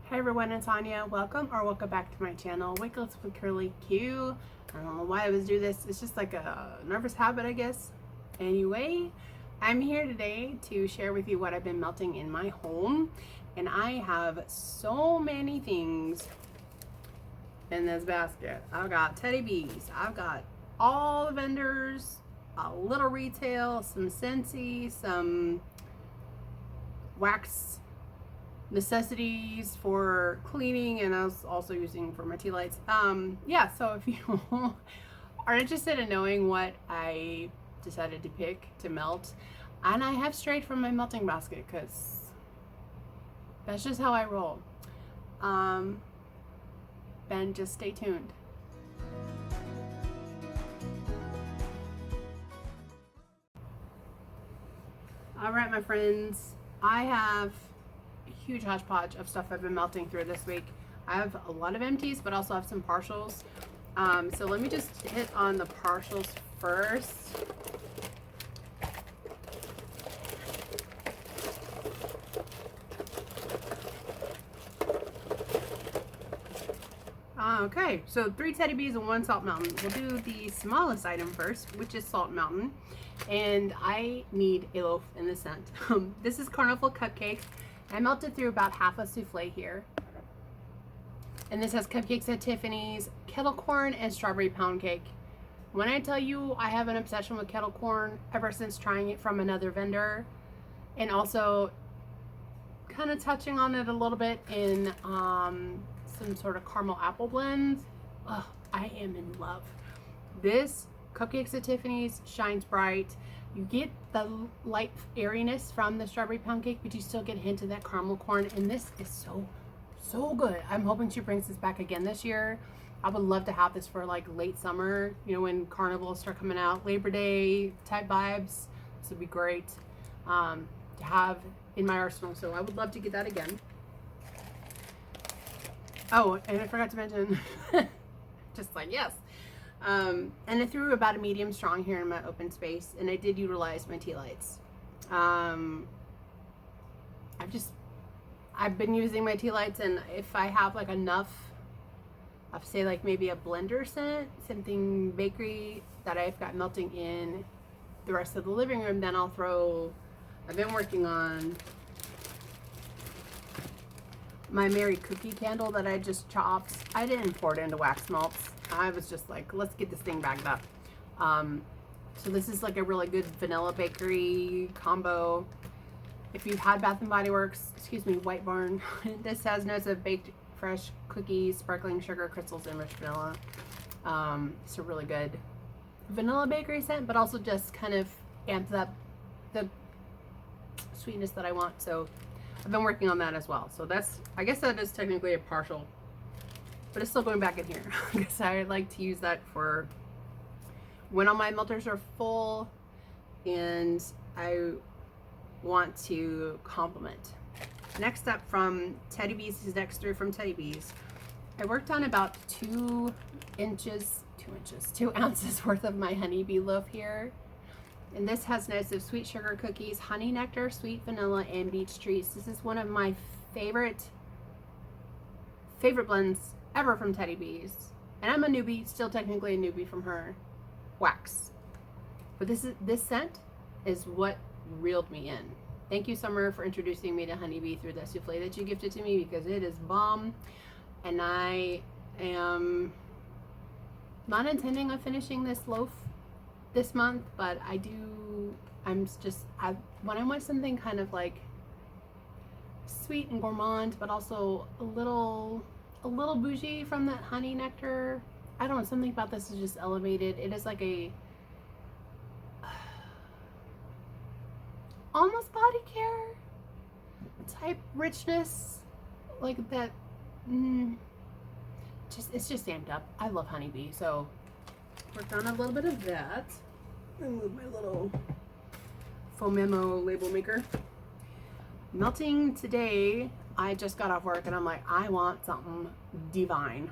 Hey everyone, it's Anya. Welcome back to my channel. Wake Up with Curly Q. I don't know why I was doing this. It's just like a nervous habit, I guess. Anyway, I'm here today to share with you what I've been melting in my home. And I have so many things in this basket. I've got Teddy Bees. I've got all the vendors, a little retail, some Scentsy, some wax necessities for cleaning, and I was also using for my tea lights. Yeah, so if you are interested in knowing what I decided to pick to melt, and I have strayed from my melting basket because that's just how I roll. Then just stay tuned. All right, my friends, I have huge hodgepodge of stuff I've been melting through this week. I have a lot of empties, but also have some partials. So let me just hit on the partials first. Okay, so 3 Teddy Bees and 1 Salt Mountain. We'll do the smallest item first, which is Salt Mountain. And I need a loaf in the scent. This is Carnival Cupcake. I melted through about half a souffle here. And this has cupcakes at Tiffany's, kettle corn, and strawberry pound cake. When I tell you I have an obsession with kettle corn ever since trying it from another vendor, and also kind of touching on it a little bit in some sort of caramel apple blends, I am in love. This Cupcakes at Tiffany's shines bright. You get the light airiness from the strawberry pound cake, but you still get a hint of that caramel corn, and this is so good. I'm hoping she brings this back again this year. I would love to have this for like late summer, you know, when carnivals start coming out, Labor Day type vibes. This would be great to have in my arsenal, so I would love to get that again. Oh, and I forgot to mention, just like, yes. And I threw about a medium strong here in my open space, and I did utilize my tea lights. I've been using my tea lights, and if I have like enough of, say, like maybe a blender scent, something bakery that I've got melting in the rest of the living room, then I've been working on my Mary cookie candle that I just chopped. I didn't pour it into wax melts. I was just like, let's get this thing bagged up. So this is like a really good vanilla bakery combo. If you've had Bath and Body Works, White Barn, this has notes of baked fresh cookies, sparkling sugar crystals, and rich vanilla. It's a really good vanilla bakery scent, but also just kind of amps up the sweetness that I want. So I've been working on that as well. So I guess that is technically a partial, but it's still going back in here because I like to use that for when all my melters are full and I want to complement. Next up from Teddy Bees is next through from Teddy Bees. I worked on about 2 ounces worth of my honeybee loaf here. And this has notes of sweet sugar cookies, honey nectar, sweet vanilla, and beech trees. This is one of my favorite blends ever from Teddy Bees. And I'm a newbie, still technically a newbie from her wax. But this scent is what reeled me in. Thank you, Summer, for introducing me to honeybee through the souffle that you gifted to me, because it is bomb. And I am not intending on finishing this loaf this month, but when I want something kind of like sweet and gourmand, but also a little bougie from that honey nectar. I don't know, something about this is just elevated. It is like a almost body care type richness, like that. It's just amped up. I love honeybee, so worked on a little bit of that. Move my little foam memo label maker. Melting today, I just got off work and I'm like, I want something divine.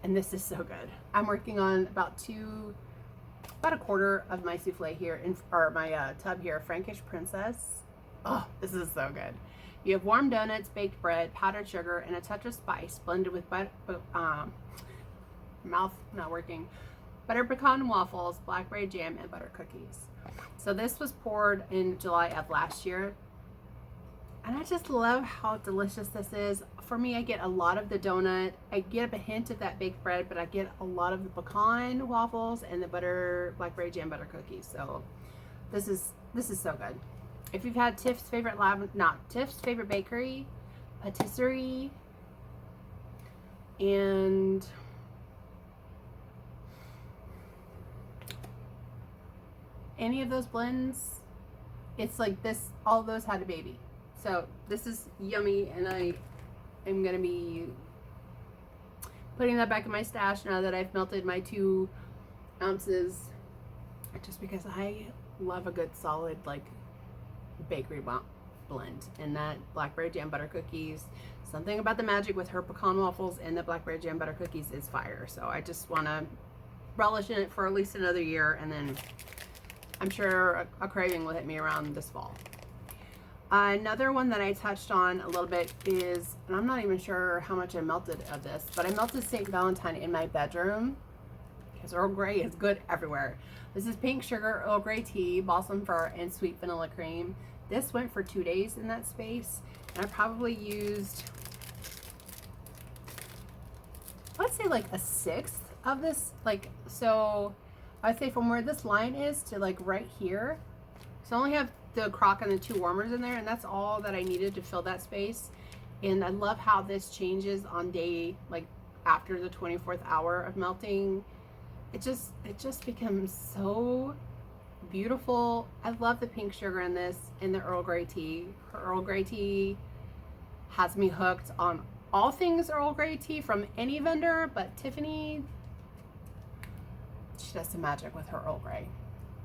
And this is so good. I'm working on about a quarter of my souffle here, or my tub here, Frankish Princess. Oh, this is so good. You have warm donuts, baked bread, powdered sugar, and a touch of spice blended with mouth not working, butter pecan waffles, blackberry jam, and butter cookies. So this was poured in July of last year. And I just love how delicious this is. For me, I get a lot of the donut. I get a hint of that baked bread, but I get a lot of the pecan waffles and the blackberry jam butter cookies. So this is so good. If you've had Tiff's favorite Tiff's favorite bakery, patisserie, and any of those blends, it's like this, all of those had a baby. So this is yummy, and I am going to be putting that back in my stash now that I've melted my 2 ounces, just because I love a good solid like bakery blend. And that blackberry jam butter cookies, something about the magic with her pecan waffles and the blackberry jam butter cookies is fire. So I just want to relish in it for at least another year, and then I'm sure a craving will hit me around this fall. Another one that I touched on a little bit is, and I'm not even sure how much I melted of this, but I melted St. Valentine in my bedroom because Earl Grey is good everywhere. This is pink sugar, Earl Grey tea, balsam fir, and sweet vanilla cream. This went for 2 days in that space, and I probably used, let's say like a 1/6 of this. Like, so I'd say from where this line is to like right here. So I only have the crock and the 2 warmers in there, and that's all that I needed to fill that space. And I love how this changes on day, like after the 24th hour of melting. It just becomes so beautiful. I love the pink sugar in this and the Earl Grey tea. Her Earl Grey tea has me hooked on all things Earl Grey tea from any vendor, but Tiffany, she does some magic with her Earl Grey.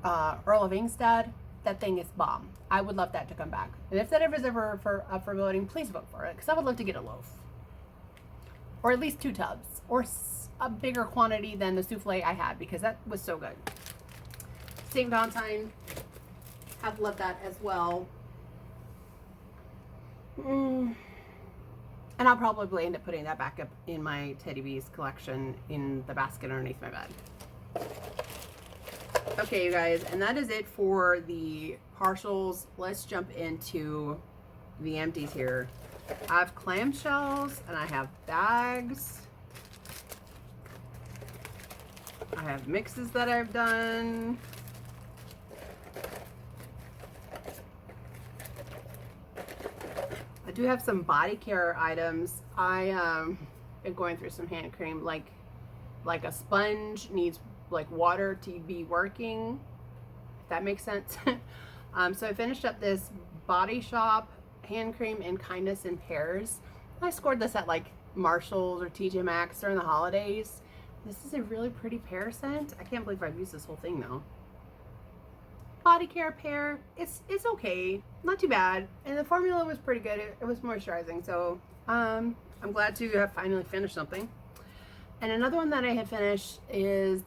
Earl of Ingstad, that thing is bomb. I would love that to come back. And if that ever is up for voting, please vote for it, because I would love to get a loaf. Or at least 2 tubs. Or a bigger quantity than the souffle I had, because that was so good. St. Valentine, I've loved that as well. And I'll probably end up putting that back up in my Teddy Bees collection in the basket underneath my bed. Okay, you guys, and that is it for the partials. Let's jump into the empties here. I have clamshells and I have bags. I have mixes that I've done. I do have some body care items. I been going through some hand cream, like a sponge needs like water to be working, if that makes sense. So I finished up this Body Shop hand cream in Kindness in Pairs. I scored this at like Marshall's or TJ Maxx during the holidays. This is a really pretty pear scent. I can't believe I've used this whole thing though. Body care pear, it's okay, not too bad, and the formula was pretty good. It was moisturizing, so I'm glad to have finally finished something. And another one that I had finished is,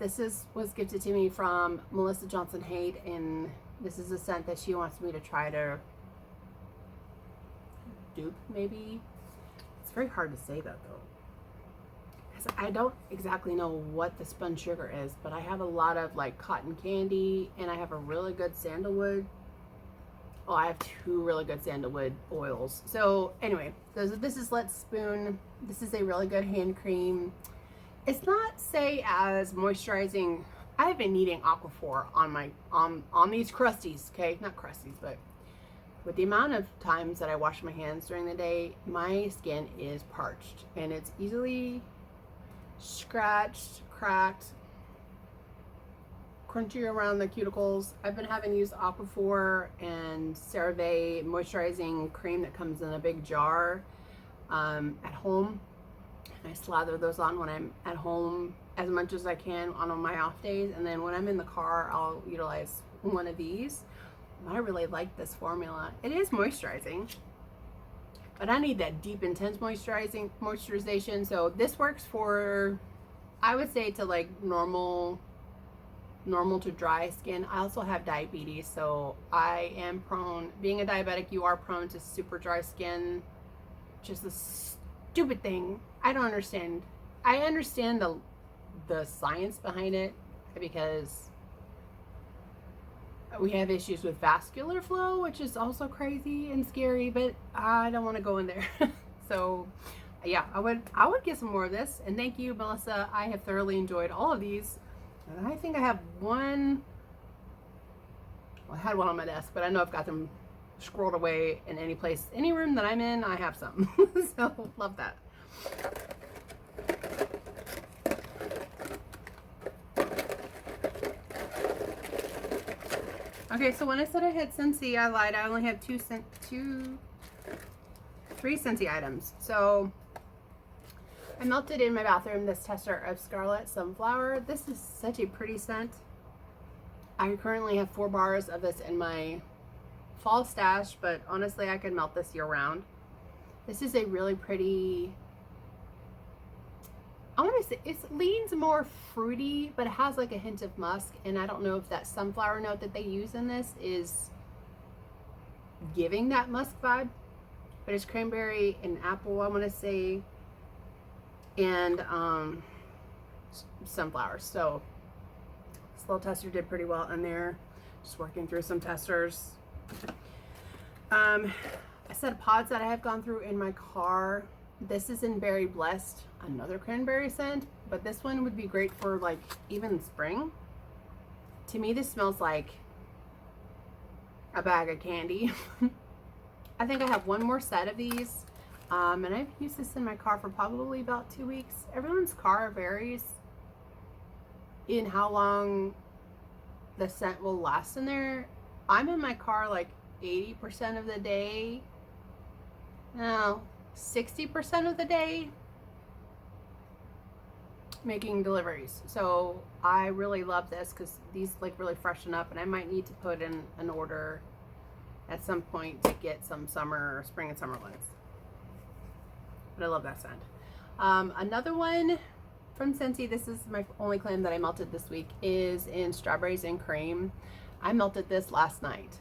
was gifted to me from Melissa Johnson Haidt, and this is a scent that she wants me to try to dupe, maybe. It's very hard to say that though, because I don't exactly know what the spun sugar is, but I have a lot of like cotton candy, and I have a really good sandalwood. Oh, I have 2 really good sandalwood oils. So anyway, this is Let's Spoon. This is a really good hand cream. It's not, say, as moisturizing. I've been needing Aquaphor on my on these crusties, okay? Not crusties, but with the amount of times that I wash my hands during the day, my skin is parched, and it's easily scratched, cracked, crunchy around the cuticles. I've been having used Aquaphor and CeraVe moisturizing cream that comes in a big jar at home. I slather those on when I'm at home as much as I can on my off days, and then when I'm in the car, I'll utilize one of these. I really like this formula. It is moisturizing, but I need that deep, intense moisturization. So this works for, I would say, to like normal normal to dry skin. I also have diabetes, so I am prone, being a diabetic, you are prone to super dry skin. Just a stupid thing. I don't understand. I understand the science behind it because we have issues with vascular flow, which is also crazy and scary, but I don't want to go in there. So yeah, I would get some more of this. And thank you, Melissa. I have thoroughly enjoyed all of these. And I think I have one. Well, I had one on my desk, but I know I've got them scrolled away in any place, any room that I'm in, I have some. So love that. Okay, so when I said I had Scentsy, I lied. I only have three Scentsy items. So I melted in my bathroom this tester of Scarlet Sunflower. This is such a pretty scent. I currently have 4 bars of this in my fall stash, but honestly I could melt this year round. This is a really pretty, I want to say it leans more fruity, but it has like a hint of musk, and I don't know if that sunflower note that they use in this is giving that musk vibe, but it's cranberry and apple, I want to say, and sunflowers. So this little tester did pretty well in there. Just working through some testers. A set of pods that I have gone through in my car. This is in Berry Blessed, another cranberry scent, but this one would be great for like even spring. To me, this smells like a bag of candy. I think I have one more set of these, and I've used this in my car for probably about 2 weeks. Everyone's car varies in how long the scent will last in there. I'm in my car like 80% of the day. No, 60% of the day making deliveries. So I really love this because these like really freshen up, and I might need to put in an order at some point to get some summer or spring and summer ones. But I love that scent. Another one from Scentsy, this is my only claim that I melted this week, is in Strawberries and Cream. I melted this last night.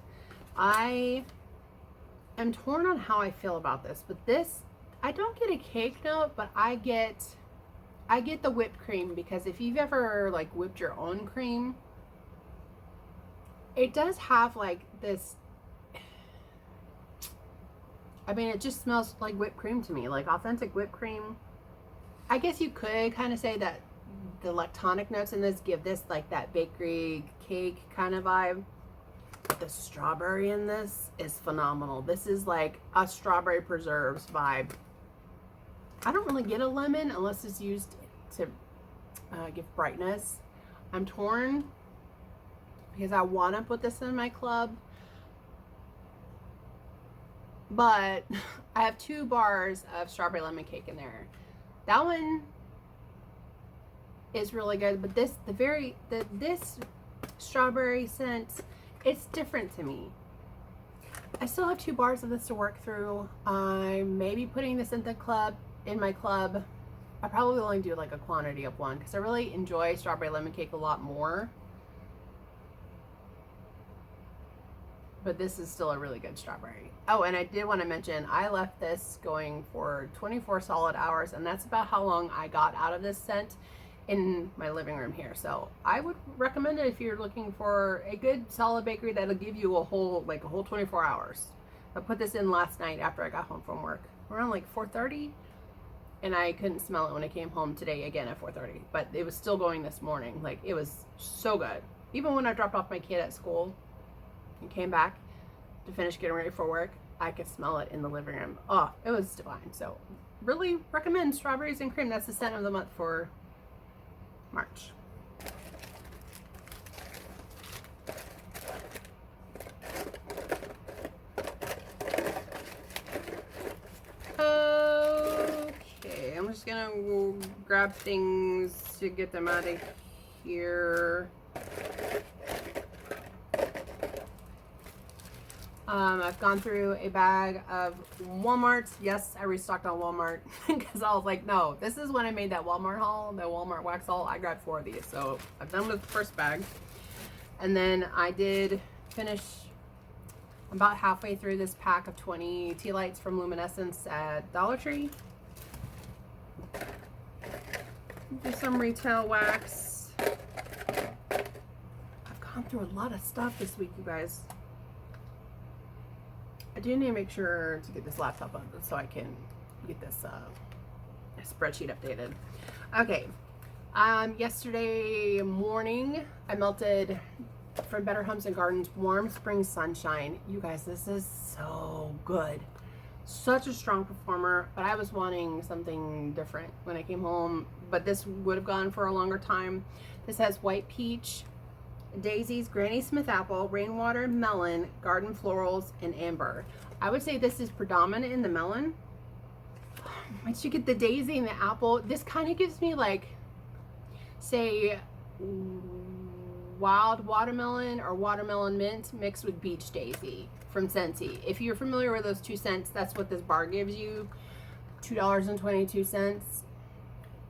I am torn on how I feel about this, but this, I don't get a cake note, but I get the whipped cream, because if you've ever like whipped your own cream, it does have like this, I mean, it just smells like whipped cream to me, like authentic whipped cream. I guess you could kind of say that the lactonic notes in this give this like that bakery cake kind of vibe. The strawberry in this is phenomenal. This is like a strawberry preserves vibe. I don't really get a lemon unless it's used to give brightness. I'm torn because I want to put this in my club, but I have 2 bars of strawberry lemon cake in there. That one is really good, but this this strawberry scent, it's different to me. I still have 2 bars of this to work through. I'm maybe putting this in my club. I probably only do like a quantity of 1 because I really enjoy strawberry lemon cake a lot more. But this is still a really good strawberry. Oh, and I did want to mention, I left this going for 24 solid hours, and that's about how long I got out of this scent in my living room here. So I would recommend it if you're looking for a good solid bakery that'll give you a whole 24 hours. I put this in last night after I got home from work around like 4:30, and I couldn't smell it when I came home today again at 4:30, but it was still going this morning. Like, it was so good. Even when I dropped off my kid at school and came back to finish getting ready for work, I could smell it in the living room. Oh, it was divine. So really recommend Strawberries and Cream. That's the scent of the month for March. Okay, I'm just gonna grab things to get them out of here. I've gone through a bag of Walmart. Yes, I restocked on Walmart because I was like, no, this is when I made that Walmart haul, the Walmart wax haul. I grabbed 4 of these. So I've done with the first bag. And then I did finish about halfway through this pack of 20 tea lights from Luminescence at Dollar Tree. Do some retail wax. I've gone through a lot of stuff this week, you guys. I do need to make sure to get this laptop up so I can get this spreadsheet updated. Okay. Yesterday morning, I melted from Better Homes and Gardens Warm Spring Sunshine. You guys, this is so good. Such a strong performer, but I was wanting something different when I came home, but this would have gone for a longer time. This has white peach, daisies, Granny Smith apple, rainwater, melon, garden florals, and amber. I would say this is predominant in the melon. Once you get the daisy and the apple, this kind of gives me like, say, wild watermelon or watermelon mint mixed with beach daisy from Scentsy. If you're familiar with those 2 cents, that's what this bar gives you, $2.22.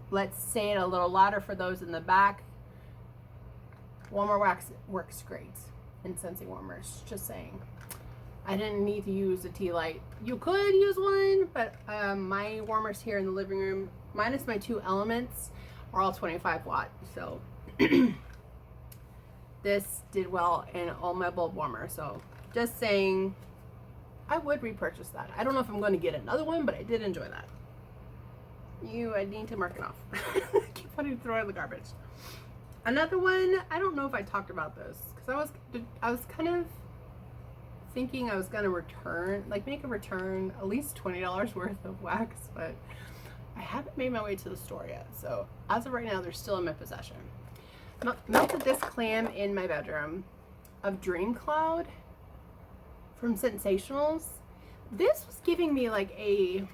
Let's say it a little louder for those in the back. Warmer wax works great in Scentsy warmers, just saying. I didn't need to use a tea light. You could use one, but my warmers here in the living room, minus my 2 elements, are all 25 watt. So this did well in all my bulb warmers. So just saying, I would repurchase that. I don't know if I'm going to get another one, but I did enjoy that. I need to mark it off. I keep wanting to throw it in the garbage. Another one, I don't know if I talked about this because I was kind of thinking I was going to return, like make a return, at least $20 worth of wax, but I haven't made my way to the store yet. So as of right now, they're still in my possession. Melted this clam in my bedroom of Dream Cloud from Sensationals. This was giving me like a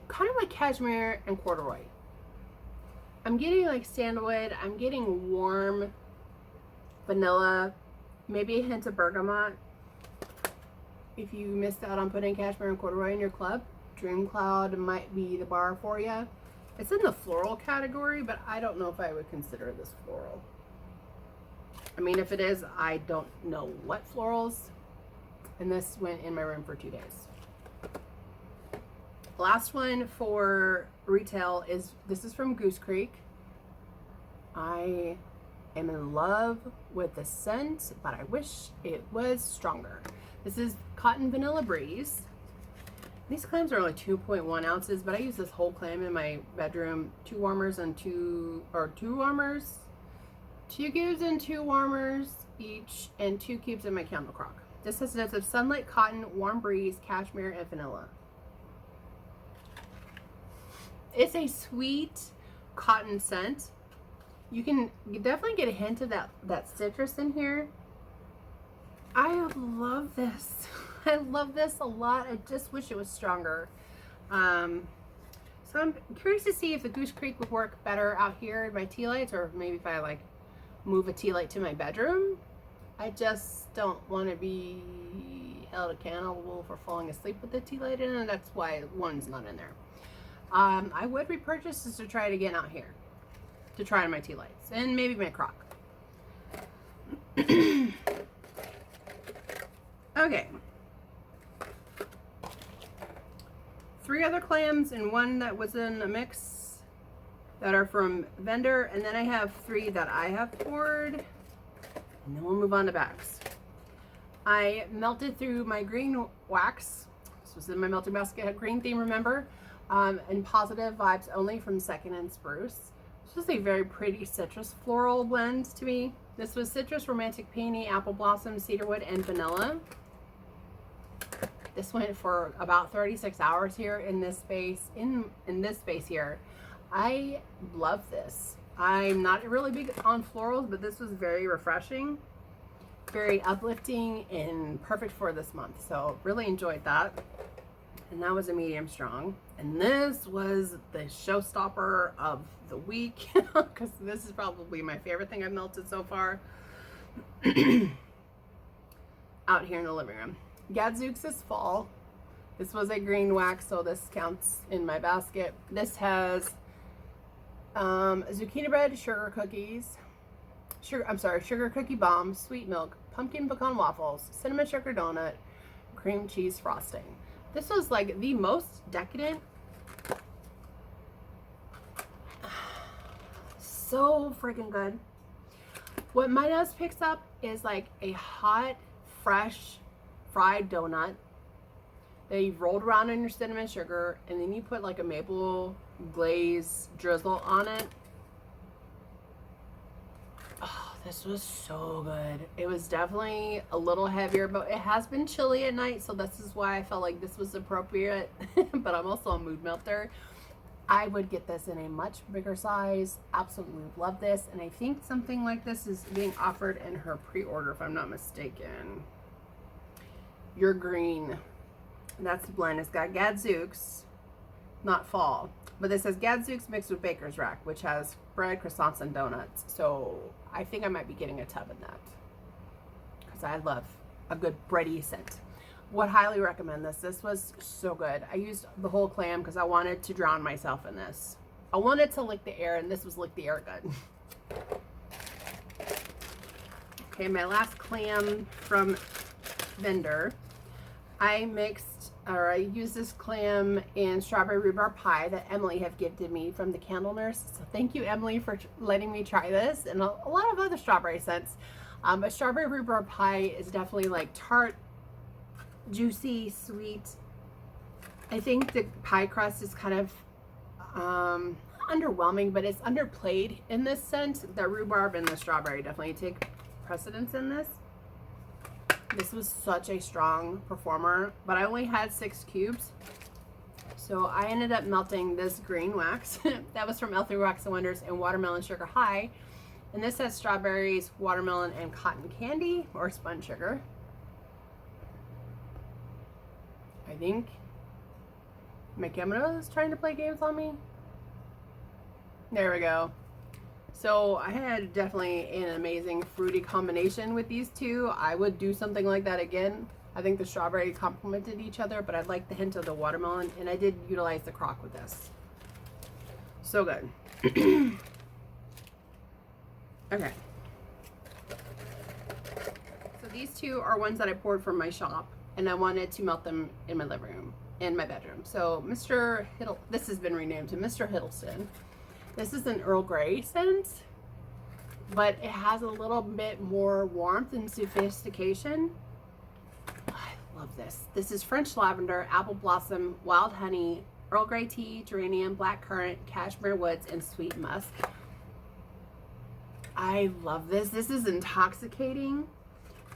kind of like cashmere and corduroy. I'm getting like sandalwood. I'm getting warm vanilla, maybe a hint of bergamot. If you missed out on putting cashmere and corduroy in your club, Dream Cloud might be the bar for you. It's in the floral category, but I don't know if I would consider this floral. I mean, if it is, I don't know what florals. And this went in my room for 2 days. Last one for retail is, this is from Goose Creek. I am in love with the scent, but I wish it was stronger. This is Cotton Vanilla Breeze. These clams are only 2.1 ounces, but I use this whole clam in my bedroom. 2 warmers and 2 warmers, 2 cubes and 2 warmers each, and 2 cubes in my candle crock. This has notes of sunlight, cotton, warm breeze, cashmere, and vanilla. It's a sweet cotton scent. You can definitely get a hint of that citrus in here. I love this. I love this a lot. I just wish it was stronger. So I'm curious to see if the Goose Creek would work better out here in my tea lights, or maybe if I like move a tea light to my bedroom. I just don't want to be held accountable for falling asleep with the tea light in, and that's why one's not in there. I would repurchase this to try it again out here, to try on my tea lights and maybe my crock. Okay. 3 other clams and 1 that was in a mix that are from vendor, and then I have 3 that I have poured, and then we'll move on to bags. I melted through my green wax. This was in my melting basket. Had green theme, remember, and Positive Vibes Only from Second and Spruce. This was a very pretty citrus floral blend to me. This was citrus, romantic peony, apple blossom, cedarwood, and vanilla. This went for about 36 hours here in this space. In this space here, I love this. I'm not really big on florals, but this was very refreshing, very uplifting, and perfect for this month. So really enjoyed that. And that was a medium strong. And this was the showstopper of the week, because this is probably my favorite thing I've melted so far. out here in the living room. Gadzooks is fall. This was a green wax, so this counts in my basket. This has zucchini bread, sugar cookies, sugar cookie bomb, sweet milk, pumpkin pecan waffles, cinnamon sugar donut, cream cheese frosting. This was like the most decadent. So freaking good. What my nose picks up is like a hot, fresh, fried donut that you've rolled around in your cinnamon sugar, and then you put like a maple glaze drizzle on it. Oh, this was so good. It was definitely a little heavier, but it has been chilly at night, so this is why I felt like this was appropriate. But I'm also a mood melter. I would get this in a much bigger size. Absolutely love this. And I think something like this is being offered in her pre-order, if I'm not mistaken. Your green. That's the blend. It's got Gadzooks, not fall. But this says Gadzooks mixed with Baker's Rack, which has bread, croissants, and donuts. So I think I might be getting a tub in that, because I love a good bready scent. Would highly recommend this. This was so good. I used the whole clam because I wanted to drown myself in this. I wanted to lick the air, and this was lick the air good. Okay, my last clam from vendor. I used this clam in strawberry rhubarb pie that Emily have gifted me from the Candle Nurse. So thank you, Emily, for letting me try this, and a lot of other strawberry scents. But strawberry rhubarb pie is definitely like tart, juicy, sweet. I think the pie crust is kind of underwhelming, but it's underplayed in this scent. The rhubarb and the strawberry definitely take precedence in this. This was such a strong performer, but I only had 6 cubes, so I ended up melting this green wax. That was from L3 Wax and Wonders and Watermelon Sugar High, and this has strawberries, watermelon, and cotton candy or spun sugar. I think my camera is trying to play games on me. There we go. So I had definitely an amazing fruity combination with these two. I would do something like that again. I think the strawberry complemented each other, but I like the hint of the watermelon, and I did utilize the crock with this. So good. Okay. So these two are ones that I poured from my shop, and I wanted to melt them in my living room, in my bedroom. So this has been renamed to Mr. Hiddleston. This is an Earl Grey scent, but it has a little bit more warmth and sophistication. I love this. This is French lavender, apple blossom, wild honey, Earl Grey tea, geranium, black currant, cashmere woods, and sweet musk. I love this. This is intoxicating.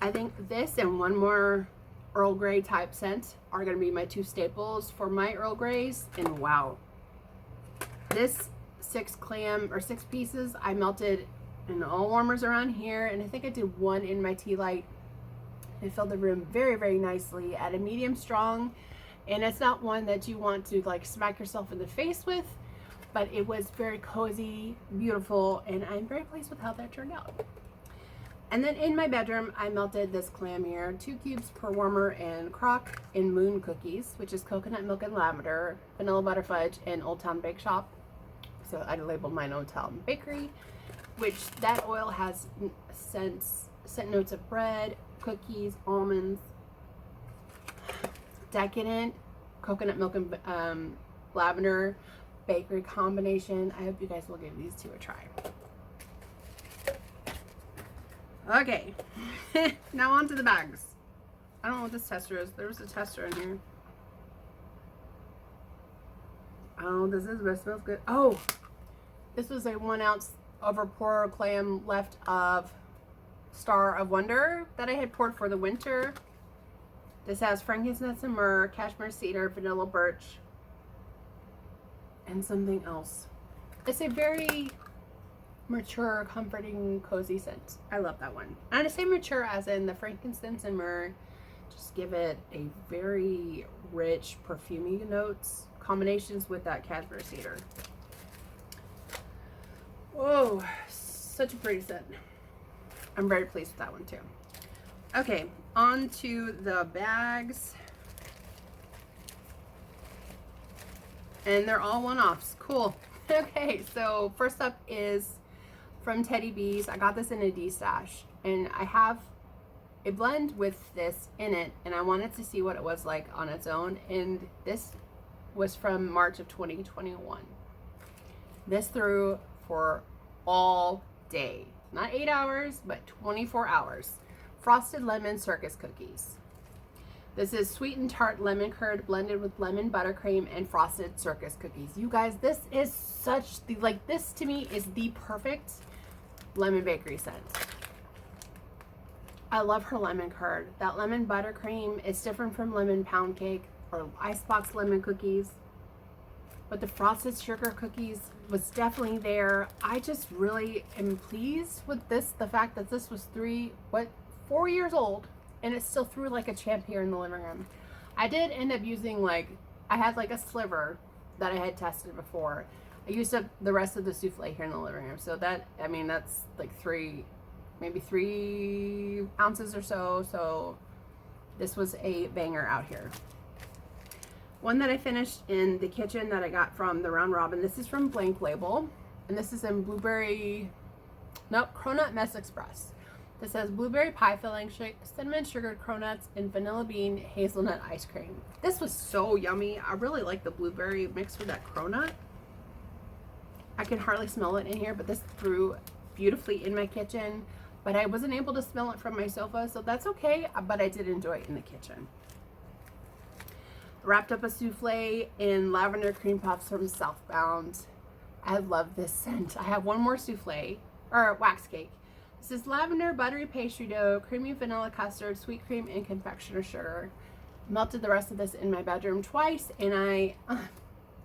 I think this and one more Earl Grey type scent are going to be my 2 staples for my Earl Greys. And wow, this 6 pieces I melted in all warmers around here, and I think I did 1 in my tea light. It filled the room very, very nicely at a medium strong, and it's not one that you want to like smack yourself in the face with, but it was very cozy, beautiful, and I'm very pleased with how that turned out. And then in my bedroom, I melted this clam here, 2 cubes per warmer and crock in Moon Cookies, which is coconut milk and lavender, vanilla butter fudge, and Old Town Bake Shop. So I labeled mine Old Town Bakery, which that oil has scent notes of bread, cookies, almonds, decadent coconut milk and lavender bakery combination. I hope you guys will give these 2 a try. Okay, now on to the bags. I don't know what this tester is. There was a tester in here. I don't know what this is, but it smells good. Oh, this was a 1 ounce over pour clam left of Star of Wonder that I had poured for the winter. This has frankincense and myrrh, cashmere cedar, vanilla birch, and something else. It's a very mature, comforting, cozy scent. I love that one. And I say mature as in the frankincense and myrrh just give it a very rich, perfumey notes, combinations with that cashmere cedar. Whoa, such a pretty scent. I'm very pleased with that one too. Okay, on to the bags. And they're all one-offs. Cool. Okay, so first up is from Teddy Bees. I got this in a D-stash, and I have a blend with this in it, and I wanted to see what it was like on its own, and this was from March of 2021. This threw for all day. Not 8 hours, but 24 hours. Frosted lemon circus cookies. This is sweet and tart lemon curd blended with lemon buttercream and frosted circus cookies. You guys, this is such the, like, this to me is the perfect lemon bakery scent. I love her lemon curd. That lemon buttercream is different from lemon pound cake or icebox lemon cookies. But the frosted sugar cookies was definitely there. I just really am pleased with this. The fact that this was 4 years old, and it still threw like a champ here in the living room. I did end up using I had like a sliver that I had tested before. I used up the rest of the souffle here in the living room. So that, I mean, that's like maybe 3 ounces or so. So this was a banger out here. One that I finished in the kitchen that I got from the Round Robin. This is from Blank Label. And this is in Cronut Mess Express. This has blueberry pie filling, cinnamon sugared cronuts, and vanilla bean hazelnut ice cream. This was so yummy. I really like the blueberry mixed with that cronut. I can hardly smell it in here, but this threw beautifully in my kitchen. But I wasn't able to smell it from my sofa, so that's okay. But I did enjoy it in the kitchen. Wrapped up a souffle in lavender cream puffs from Southbound. I love this scent. I have one more souffle, or wax cake. This is lavender buttery pastry dough, creamy vanilla custard, sweet cream, and confectioner sugar. Melted the rest of this in my bedroom twice, and I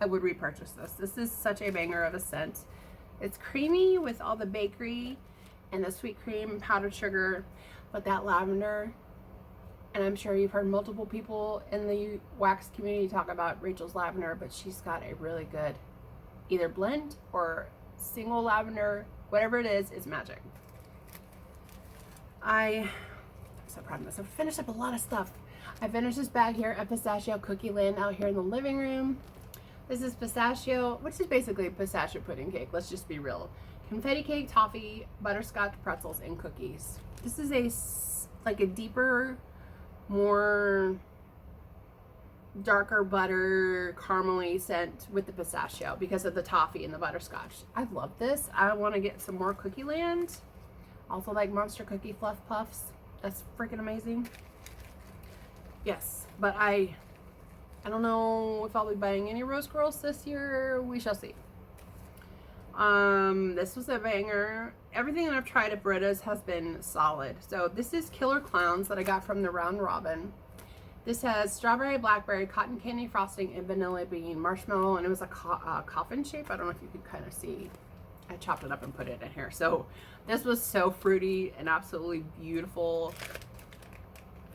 would repurchase this. This is such a banger of a scent. It's creamy with all the bakery and the sweet cream and powdered sugar, but that lavender, and I'm sure you've heard multiple people in the wax community talk about Rachel's lavender, but she's got a really good either blend or single lavender, whatever it is, it's magic. I'm so proud of myself. I finished up a lot of stuff. I finished this bag here at Pistachio Cookie Land out here in the living room. This is pistachio, which is basically pistachio pudding cake. Let's just be real. Confetti cake, toffee, butterscotch, pretzels, and cookies. This is a deeper, more darker butter caramely scent with the pistachio because of the toffee and the butterscotch. I love this. I want to get some more Cookie Land. Also like Monster Cookie Fluff Puffs. That's freaking amazing. Yes, but I don't know if I'll be buying any Rose Girls this year. We shall see. This was a banger. Everything that I've tried at Britta's has been solid. So this is Killer Clowns that I got from the Round Robin. This has strawberry, blackberry, cotton candy frosting, and vanilla bean marshmallow, and it was a coffin shape. I don't know if you could kind of see. I chopped it up and put it in here. So this was so fruity and absolutely beautiful.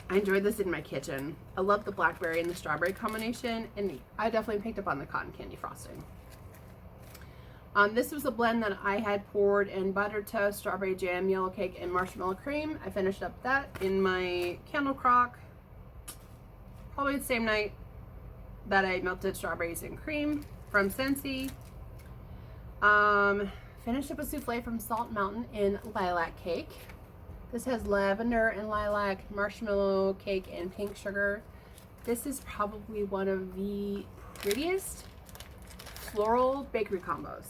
I enjoyed this in my kitchen. I love the blackberry and the strawberry combination, and I definitely picked up on the cotton candy frosting. This was a blend that I had poured in butter toast, strawberry jam, yellow cake, and marshmallow cream. I finished up that in my candle crock, probably the same night that I melted strawberries and cream from Scentsy. Finished up a souffle from Salt Mountain in lilac cake. This has lavender and lilac, marshmallow cake, and pink sugar. This is probably one of the prettiest floral bakery combos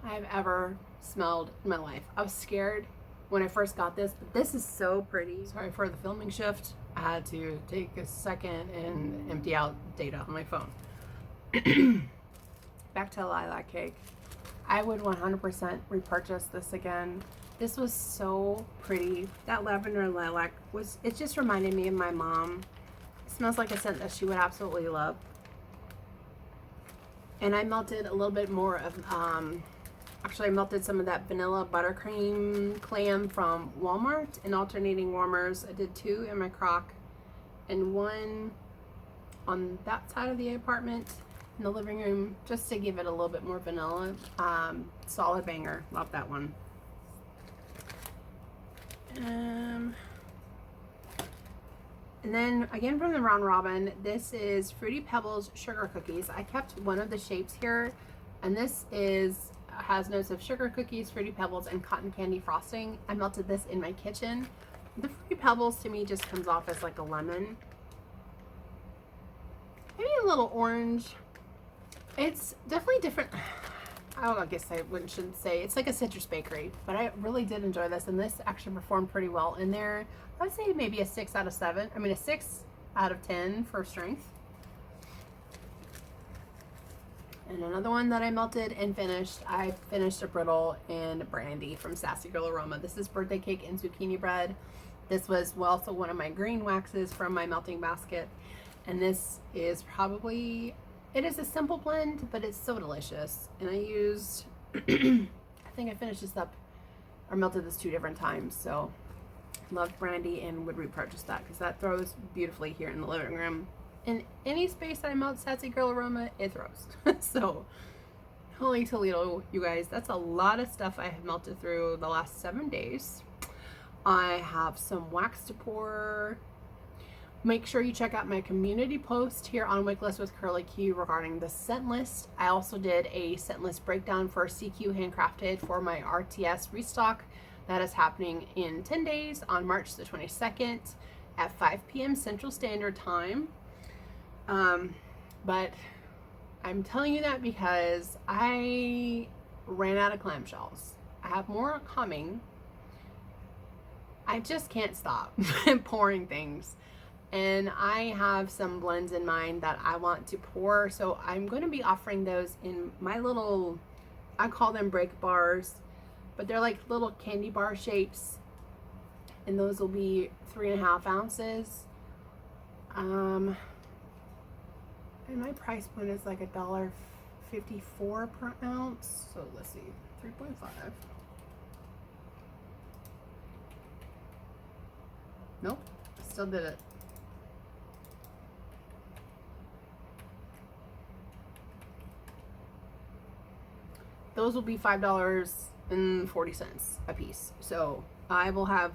I've ever smelled in my life. I was scared when I first got this, but this is so pretty. Sorry for the filming shift. I had to take a second and empty out data on my phone. Back to lilac cake. I would 100% repurchase this again. This was so pretty. That lavender and lilac it just reminded me of my mom. It smells like a scent that she would absolutely love. And I melted a little bit more of, actually I melted some of that vanilla buttercream clam from Walmart in alternating warmers. I did 2 in my crock and 1 on that side of the apartment in the living room, just to give it a little bit more vanilla. Solid banger. Love that one. And then again from the Round Robin, this is Fruity Pebbles Sugar Cookies. I kept one of the shapes here, and this has notes of sugar cookies, Fruity Pebbles, and cotton candy frosting. I melted this in my kitchen. The Fruity Pebbles to me just comes off as like a lemon. Maybe a little orange. It's definitely different. I guess I shouldn't say it's like a citrus bakery, but I really did enjoy this, and this actually performed pretty well in there. I'd say maybe a 6 out of 7. I mean, a 6 out of 10 for strength. And another one that I melted and finished, I finished a brittle in brandy from Sassy Girl Aroma. This is birthday cake and zucchini bread. This was also one of my green waxes from my melting basket, and this is probably. It is a simple blend, but it's so delicious. And I used, I think I finished this up, or melted this 2 different times. So, loved brandy and would repurchase that because that throws beautifully here in the living room. In any space that I melt Sassy Girl Aroma, it throws. So, holy Toledo, you guys, that's a lot of stuff I have melted through the last 7 days. I have some wax to pour. Make sure you check out my community post here on Wickless with Curly Q regarding the scent list. I also did a scent list breakdown for CQ Handcrafted for my RTS restock. That is happening in 10 days on March the 22nd at 5 p.m. Central Standard Time. But I'm telling you that because I ran out of clamshells. I have more coming. I just can't stop pouring things. And I have some blends in mind that I want to pour, so I'm going to be offering those in my little, I call them break bars, but they're like little candy bar shapes, and those will be 3.5 ounces. And my price point is like $1.54 per ounce, so let's see, 3.5. Nope, still did it. Those will be $5.40 a piece. So I will have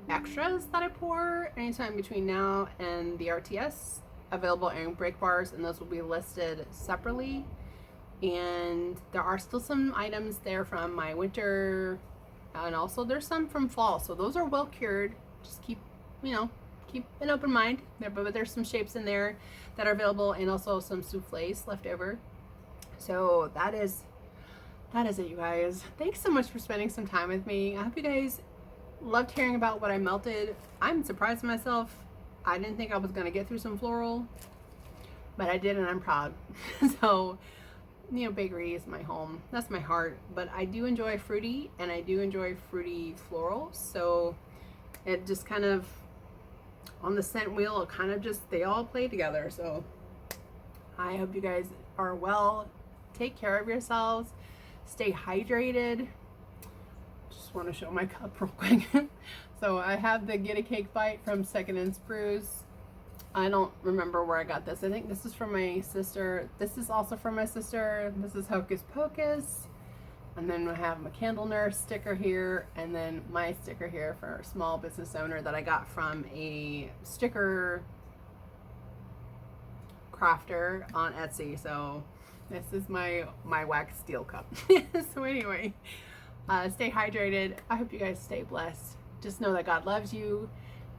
extras that I pour anytime between now and the RTS available in break bars, and those will be listed separately. And there are still some items there from my winter, and also there's some from fall. So those are well cured. Just keep an open mind. But there's some shapes in there that are available, and also some souffles left over. So that is it, you guys. Thanks so much for spending some time with me. I hope you guys loved hearing about what I melted. I'm surprised myself. I didn't think I was going to get through some floral, but I did, and I'm proud. So, bakery is my home. That's my heart. But I do enjoy fruity, and I do enjoy fruity florals. So it just kind of, on the scent wheel, it kind of just, they all play together. So I hope you guys are well. Take care of yourselves. Stay hydrated. Just want to show my cup real quick. So I have the Get a Cake Bite from Second and Spruce. I don't remember where I got this. I think this is from my sister. This is also from my sister. This is Hocus Pocus. And then I have my Candle Nurse sticker here, and then my sticker here for a small business owner that I got from a sticker crafter on Etsy. So this is my wax steel cup. So anyway, stay hydrated. I hope you guys stay blessed. Just know that God loves you,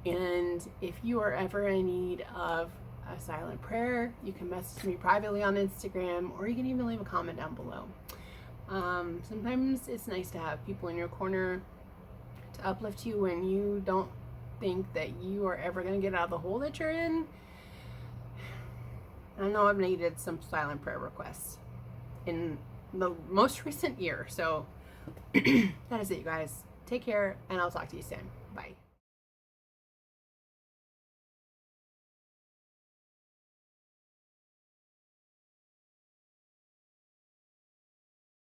and if you are ever in need of a silent prayer, you can message me privately on Instagram, or you can even leave a comment down below. Sometimes it's nice to have people in your corner to uplift you when you don't think that you are ever going to get out of the hole that you're in. I know I've needed some silent prayer requests in the most recent year. So that is it, you guys. Take care, and I'll talk to you soon. Bye.